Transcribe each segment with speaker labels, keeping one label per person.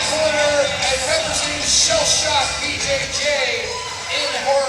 Speaker 1: corner and representing Shell Shock BJJ in her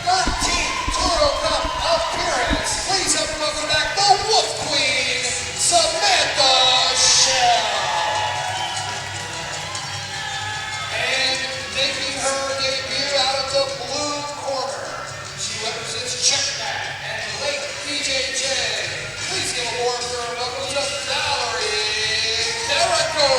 Speaker 1: 13th Toro Cup appearance. Please help me welcome back the Wolf Queen, Samantha Schell. And making her debut out of the blue corner, she represents Checkmat and Lake BJJ. Please give a warm welcome to Valerie Carrico.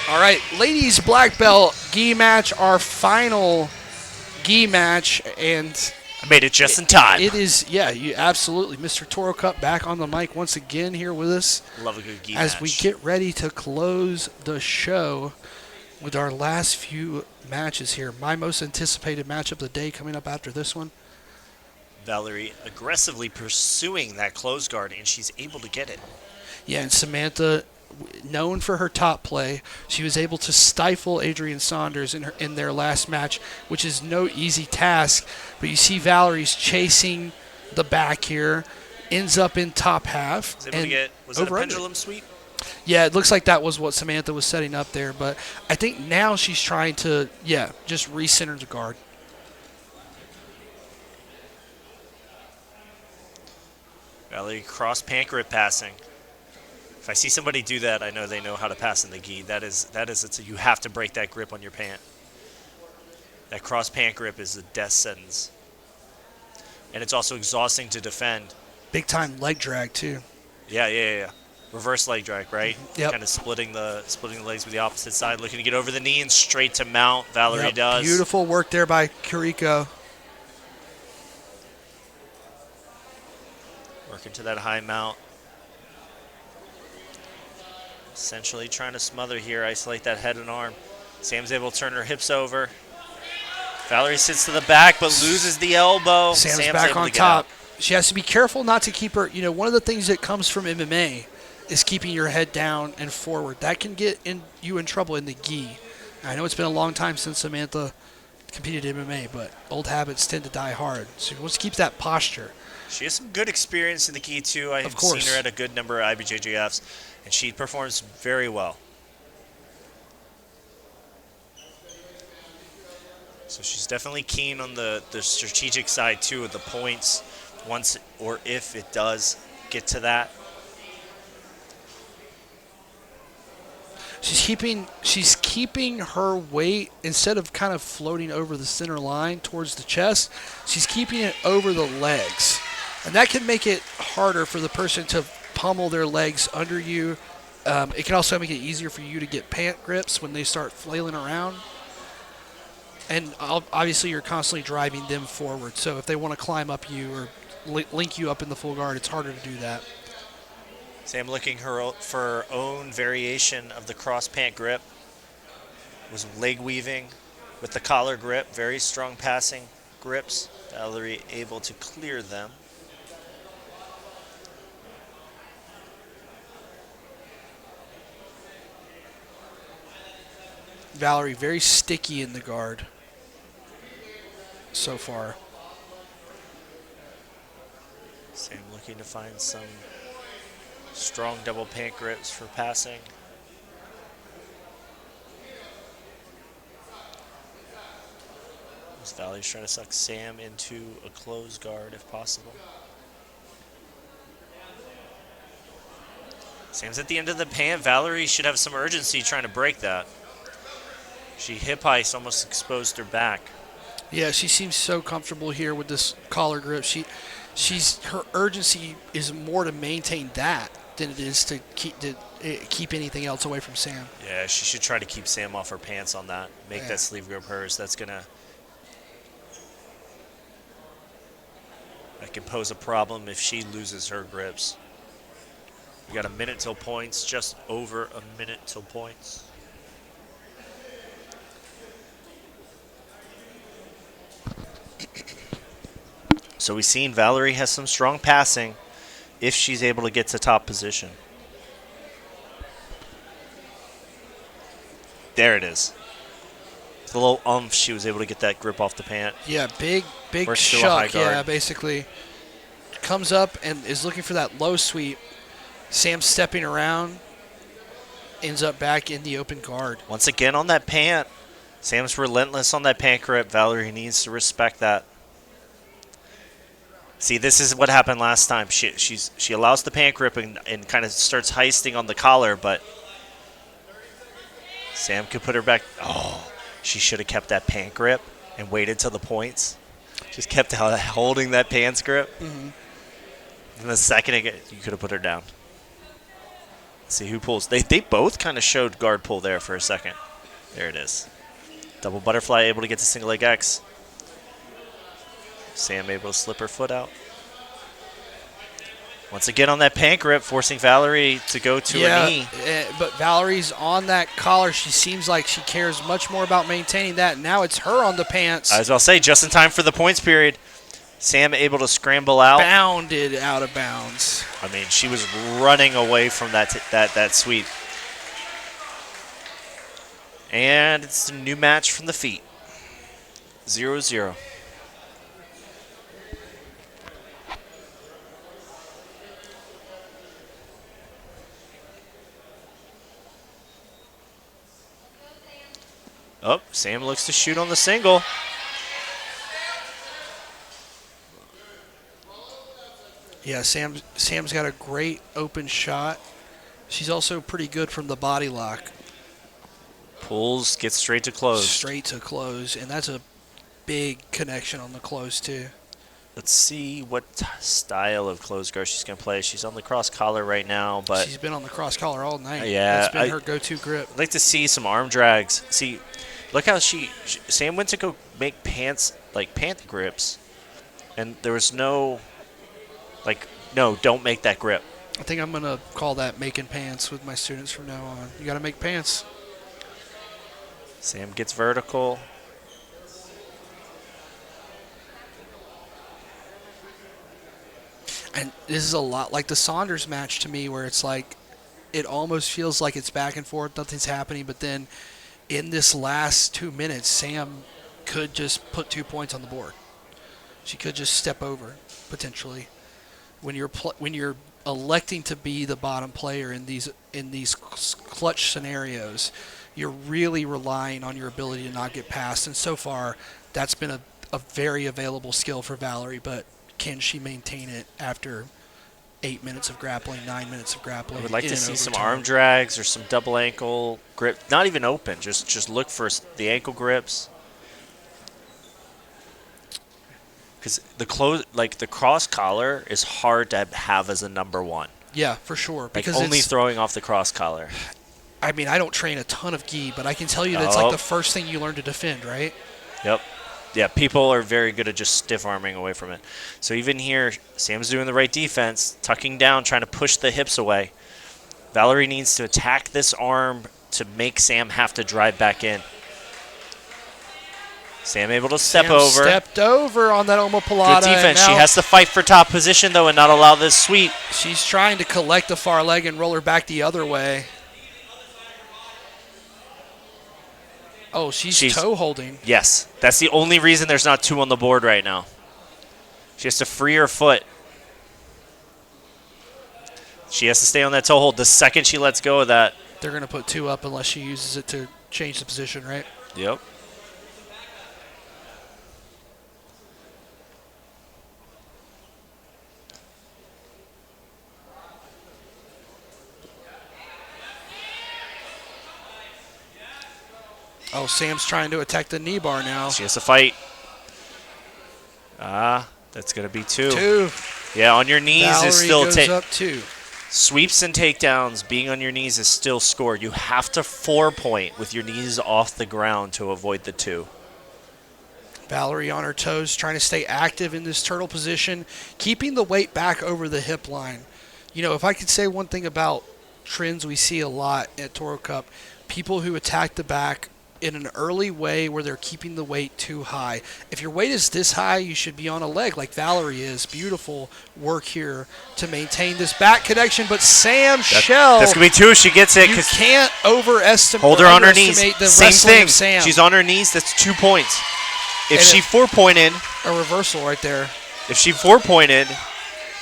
Speaker 2: All right, ladies black belt gi match, our final gi match, and
Speaker 3: I made it just in time.
Speaker 2: it is, yeah, you absolutely. Mr. Toro Cup back on the mic once again here with us
Speaker 3: Love a good gi
Speaker 2: as
Speaker 3: match.
Speaker 2: we get ready to close the show with our last few matches here. My most anticipated match of the day coming up after this one.
Speaker 3: Valerie aggressively pursuing that close guard, and she's able to get it.
Speaker 2: Yeah, and Samantha, known for her top play, she was able to stifle Adrian Saunders in their last match, which is no easy task. But you see Valerie's chasing the back here, ends up in top half.
Speaker 3: Was able to get, was it a pendulum sweep?
Speaker 2: Yeah, it looks like that was what Samantha was setting up there. But I think now she's trying to, just recenter the guard.
Speaker 3: Valerie cross pant grip passing. If I see somebody do that, I know they know how to pass in the gi. You have to break that grip on your pant. That cross pant grip is a death sentence. And it's also exhausting to defend.
Speaker 2: Big time leg drag too.
Speaker 3: Yeah. Reverse leg drag, right?
Speaker 2: Yep.
Speaker 3: Kind of splitting the legs with the opposite side, looking to get over the knee and straight to mount. Valerie does.
Speaker 2: Beautiful work there by Carrico.
Speaker 3: Working to that high mount. Essentially trying to smother here, isolate that head and arm. Sam's able to turn her hips over. Valerie sits to the back but loses the elbow.
Speaker 2: Sam's back
Speaker 3: able
Speaker 2: on
Speaker 3: to get
Speaker 2: top.
Speaker 3: out.
Speaker 2: She has to be careful not to keep her. One of the things that comes from MMA is keeping your head down and forward. That can get you in trouble in the gi. I know it's been a long time since Samantha competed in MMA, but old habits tend to die hard. So she wants to keep that posture.
Speaker 3: She has some good experience in the gi too. I have seen her at a good number of IBJJFs, and she performs very well. So she's definitely keen on the strategic side too of the points once or if it does get to that.
Speaker 2: She's keeping her weight, instead of kind of floating over the center line towards the chest, she's keeping it over the legs. And that can make it harder for the person to pummel their legs under you. It can also make it easier for you to get pant grips when they start flailing around. And obviously you're constantly driving them forward. So if they want to climb up you or link you up in the full guard, it's harder to do that.
Speaker 3: Sam looking for her own variation of the cross pant grip. Was leg weaving with the collar grip. Very strong passing grips. Valerie able to clear them.
Speaker 2: Valerie very sticky in the guard so far.
Speaker 3: Sam looking to find some strong double pant grips for passing. As Valerie's trying to suck Sam into a closed guard if possible. Sam's at the end of the pant. Valerie should have some urgency trying to break that. She hip ice almost exposed her back.
Speaker 2: Yeah, she seems so comfortable here with this collar grip. Her urgency is more to maintain that than it is to keep anything else away from Sam.
Speaker 3: Yeah, she should try to keep Sam off her pants on that. Make that sleeve grip hers. That can pose a problem if she loses her grips. We got a minute till points, just over a minute till points. So we've seen Valerie has some strong passing if she's able to get to top position. There it is. The little oomph, she was able to get that grip off the pant.
Speaker 2: Yeah, big
Speaker 3: We're still a high
Speaker 2: chuck.
Speaker 3: guard.
Speaker 2: Yeah, basically comes up and is looking for that low sweep. Sam stepping around, ends up back in the open guard.
Speaker 3: Once again on that pant. Sam's relentless on that pant grip. Valerie needs to respect that. See, this is what happened last time. She allows the pant grip and kind of starts heisting on the collar, but Sam could put her back. Oh, she should have kept that pant grip and waited till the points. Just kept holding that pants grip.
Speaker 2: Mm-hmm.
Speaker 3: And the second you could have put her down. Let's see who pulls. They both kind of showed guard pull there for a second. There it is. Double butterfly able to get to single leg X. Sam able to slip her foot out. Once again on that pant grip, forcing Valerie to go to a knee.
Speaker 2: But Valerie's on that collar. She seems like she cares much more about maintaining that. Now it's her on the pants.
Speaker 3: I was about to say, just in time for the points period. Sam able to scramble out.
Speaker 2: Bounded out of bounds.
Speaker 3: I mean, she was running away from that sweep. And it's a new match from the feet. 0-0. Oh, Sam looks to shoot on the single.
Speaker 2: Yeah, Sam's got a great open shot. She's also pretty good from the body lock.
Speaker 3: Pulls, gets straight to close.
Speaker 2: Straight to close, and that's a big connection on the close too.
Speaker 3: Let's see what style of close guard she's going to play. She's on the cross collar right now, but
Speaker 2: she's been on the cross collar all night.
Speaker 3: Yeah,
Speaker 2: that's been her go-to grip.
Speaker 3: I'd like to see some arm drags. See, look how Sam went to go make pant grips, and there was no, no, don't make that grip.
Speaker 2: I think I'm gonna call that making pants with my students from now on. You got to make pants.
Speaker 3: Sam gets vertical.
Speaker 2: And this is a lot like the Saunders match to me, where it's like it almost feels like it's back and forth, nothing's happening, but then in this last 2 minutes, Sam could just put 2 points on the board. She could just step over potentially. When you're electing to be the bottom player in these clutch scenarios, you're really relying on your ability to not get past. And so far, that's been a very available skill for Valerie, but can she maintain it after 8 minutes of grappling, 9 minutes of grappling?
Speaker 3: I would like to see some arm drags or some double ankle grip. Not even open. Just look for the ankle grips. Because the cross collar is hard to have as a number one.
Speaker 2: Yeah, for sure. Because
Speaker 3: only throwing off the cross collar.
Speaker 2: I mean, I don't train a ton of gi, but I can tell you that's like the first thing you learn to defend, right?
Speaker 3: Yep. Yeah, people are very good at just stiff arming away from it. So even here, Sam's doing the right defense, tucking down, trying to push the hips away. Valerie needs to attack this arm to make Sam have to drive back in. Sam able to step over.
Speaker 2: Stepped over on that omoplata.
Speaker 3: Good defense. She has to fight for top position, though, and not allow this sweep.
Speaker 2: She's trying to collect the far leg and roll her back the other way. Oh, she's toe holding.
Speaker 3: Yes. That's the only reason there's not 2 on the board right now. She has to free her foot. She has to stay on that toe hold. The second she lets go of that.
Speaker 2: They're going to put 2 up unless she uses it to change the position, right?
Speaker 3: Yep.
Speaker 2: Oh, Sam's trying to attack the knee bar now.
Speaker 3: She has to fight. That's going to be 2.
Speaker 2: 2.
Speaker 3: Yeah, on your knees
Speaker 2: Valerie
Speaker 3: is still
Speaker 2: goes up 2.
Speaker 3: Sweeps and takedowns, being on your knees is still scored. You have to 4-point with your knees off the ground to avoid the 2.
Speaker 2: Valerie on her toes, trying to stay active in this turtle position, keeping the weight back over the hip line. You know, if I could say one thing about trends we see a lot at Toro Cup, people who attack the back in an early way where they're keeping the weight too high. If your weight is this high, you should be on a leg like Valerie is. Beautiful work here to maintain this back connection, but Sam Schell.
Speaker 3: That's going to be 2 if she gets it.
Speaker 2: You can't overestimate
Speaker 3: Hold her on her knees.
Speaker 2: The
Speaker 3: Same
Speaker 2: wrestling
Speaker 3: thing.
Speaker 2: of Sam.
Speaker 3: She's on her knees. That's 2 points. If she 4-pointed.
Speaker 2: A reversal right there.
Speaker 3: If she 4-pointed,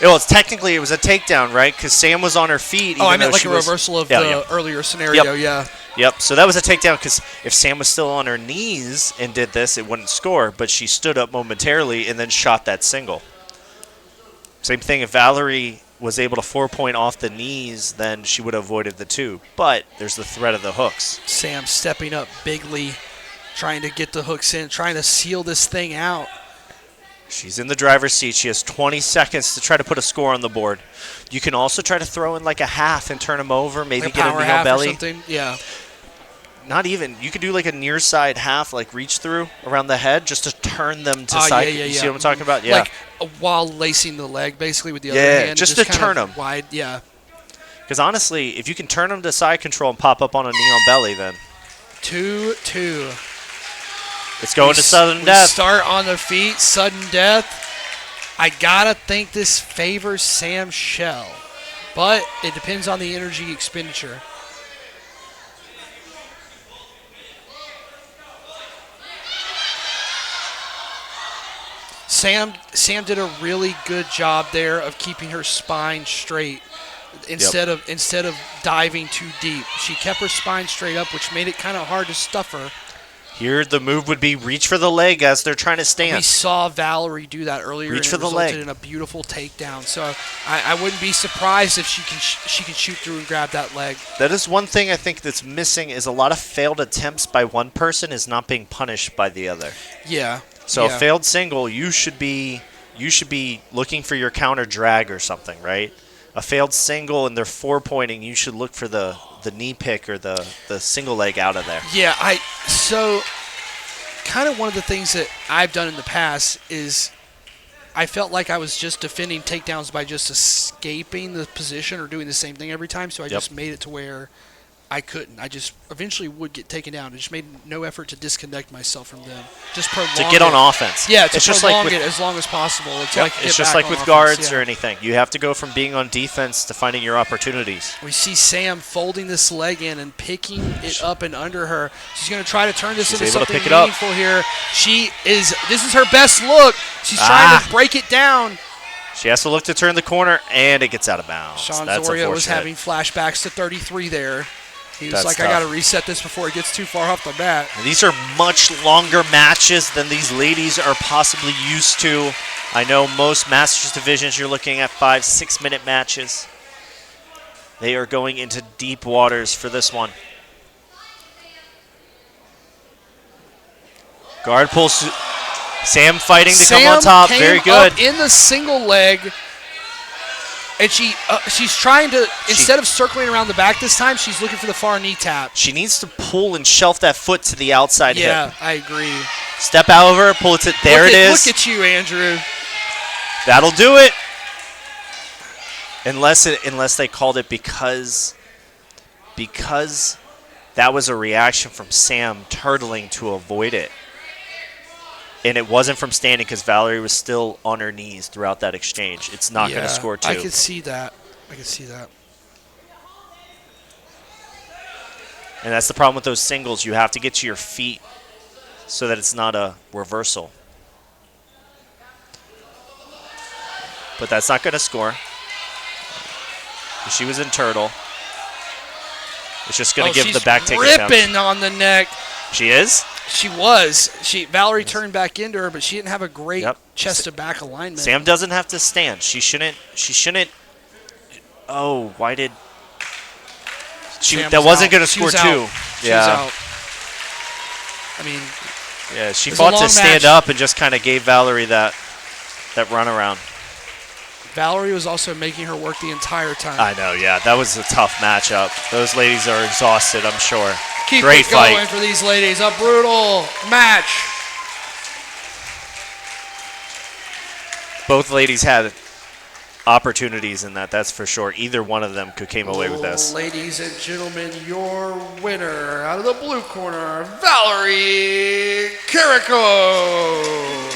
Speaker 3: Well, it's technically it was a takedown, right? Because Sam was on her feet.
Speaker 2: Oh, I
Speaker 3: even
Speaker 2: meant
Speaker 3: though
Speaker 2: like
Speaker 3: she
Speaker 2: a
Speaker 3: was-
Speaker 2: reversal of
Speaker 3: Yeah,
Speaker 2: the
Speaker 3: yeah.
Speaker 2: earlier scenario,
Speaker 3: Yep.
Speaker 2: yeah.
Speaker 3: Yep. So that was a takedown because if Sam was still on her knees and did this, it wouldn't score. But she stood up momentarily and then shot that single. Same thing. If Valerie was able to 4-point off the knees, then she would have avoided the 2. But there's the threat of the hooks.
Speaker 2: Sam stepping up bigly, trying to get the hooks in, trying to seal this thing out.
Speaker 3: She's in the driver's seat. She has 20 seconds to try to put a score on the board. You can also try to throw in like a half and turn them over, maybe
Speaker 2: Like a
Speaker 3: get a
Speaker 2: power
Speaker 3: knee
Speaker 2: half
Speaker 3: on belly.
Speaker 2: or something. Yeah.
Speaker 3: Not even. You could do like a near side half, like reach through around the head, just to turn them to side.
Speaker 2: Yeah.
Speaker 3: You see what I'm talking about? Yeah.
Speaker 2: Like while lacing the leg, basically with the other
Speaker 3: Yeah,
Speaker 2: hand.
Speaker 3: just to
Speaker 2: kind
Speaker 3: turn
Speaker 2: of
Speaker 3: 'em.
Speaker 2: wide. Yeah.
Speaker 3: Because honestly, if you can turn them to side control and pop up on a knee on belly, then
Speaker 2: 2-2.
Speaker 3: it's going to sudden
Speaker 2: We
Speaker 3: death.
Speaker 2: start on the feet, sudden death. I gotta think this favors Sam Schell, but it depends on the energy expenditure. Sam did a really good job there of keeping her spine straight instead of diving too deep. She kept her spine straight up, which made it kind of hard to stuff her.
Speaker 3: Here, the move would be reach for the leg as they're trying to
Speaker 2: We
Speaker 3: stand.
Speaker 2: saw Valerie do that earlier,
Speaker 3: Reach
Speaker 2: and
Speaker 3: for
Speaker 2: it
Speaker 3: the
Speaker 2: resulted
Speaker 3: leg.
Speaker 2: in a beautiful takedown. So I wouldn't be surprised if she can shoot through and grab that leg.
Speaker 3: That is one thing I think that's missing is a lot of failed attempts by one person is not being punished by the other.
Speaker 2: Yeah.
Speaker 3: So
Speaker 2: yeah.
Speaker 3: a failed single, you should be looking for your counter drag or something, right? A failed single and they're 4-pointing, you should look for the knee pick or the single leg out of there.
Speaker 2: Yeah, so kind of one of the things that I've done in the past is I felt like I was just defending takedowns by just escaping the position or doing the same thing every time, so I just made it to where I couldn't. I just eventually would get taken down. I just made no effort to disconnect myself from them. Just prolong
Speaker 3: To get on
Speaker 2: it.
Speaker 3: offense.
Speaker 2: Yeah, to
Speaker 3: it's just
Speaker 2: prolong
Speaker 3: like
Speaker 2: it as long as possible. It's
Speaker 3: Yep,
Speaker 2: like
Speaker 3: it's
Speaker 2: get
Speaker 3: just
Speaker 2: back
Speaker 3: like
Speaker 2: on
Speaker 3: with
Speaker 2: offense,
Speaker 3: guards
Speaker 2: yeah.
Speaker 3: or anything. You have to go from being on defense to finding your opportunities.
Speaker 2: We see Sam folding this leg in and picking it up and under her. She's going to try to turn this
Speaker 3: She's
Speaker 2: into
Speaker 3: able to
Speaker 2: something
Speaker 3: pick it up.
Speaker 2: meaningful here. This is her best look. She's trying to break it down.
Speaker 3: She has to look to turn the corner, and it gets out of bounds.
Speaker 2: Sean
Speaker 3: That's
Speaker 2: Zoria was
Speaker 3: unfortunate.
Speaker 2: having flashbacks to 33 there. He was
Speaker 3: That's
Speaker 2: like,
Speaker 3: tough.
Speaker 2: I got to reset this before it gets too far off the bat.
Speaker 3: And these are much longer matches than these ladies are possibly used to. I know most Masters divisions you're looking at 5-6 minute matches. They are going into deep waters for this one. Guard pulls. Sam fighting to come on top.
Speaker 2: Came
Speaker 3: Very good.
Speaker 2: up in the single leg, and she's trying to, instead of circling around the back this time, she's looking for the far knee tap.
Speaker 3: She needs to pull and shelf that foot to the outside
Speaker 2: Yeah,
Speaker 3: hip.
Speaker 2: I agree.
Speaker 3: Step over, pull it to there. It is.
Speaker 2: Look at you, Andrew.
Speaker 3: That'll do it. Unless they called it because that was a reaction from Sam turtling to avoid it. And it wasn't from standing because Valerie was still on her knees throughout that exchange. It's not going to score 2.
Speaker 2: I could see that.
Speaker 3: And that's the problem with those singles. You have to get to your feet so that it's not a reversal. But that's not going to score. She was in turtle. It's just going to give the back take
Speaker 2: ripping on the neck.
Speaker 3: She is?
Speaker 2: She was. Valerie turned back into her, but she didn't have a great chest to back alignment.
Speaker 3: Sam doesn't have to stand. She shouldn't. Oh, why did she?
Speaker 2: Sam
Speaker 3: That wasn't going to score 2.
Speaker 2: She was out. I mean,
Speaker 3: yeah, she fought to stand up and just kind of gave Valerie that runaround.
Speaker 2: Valerie was also making her work the entire time.
Speaker 3: I know, yeah. That was a tough matchup. Those ladies are exhausted, I'm sure.
Speaker 2: Keep
Speaker 3: Great
Speaker 2: it going
Speaker 3: fight
Speaker 2: for these ladies. A brutal match.
Speaker 3: Both ladies had opportunities in that's for sure. Either one of them could came away with this.
Speaker 2: Ladies and gentlemen, your winner out of the blue corner, Valerie Carrico.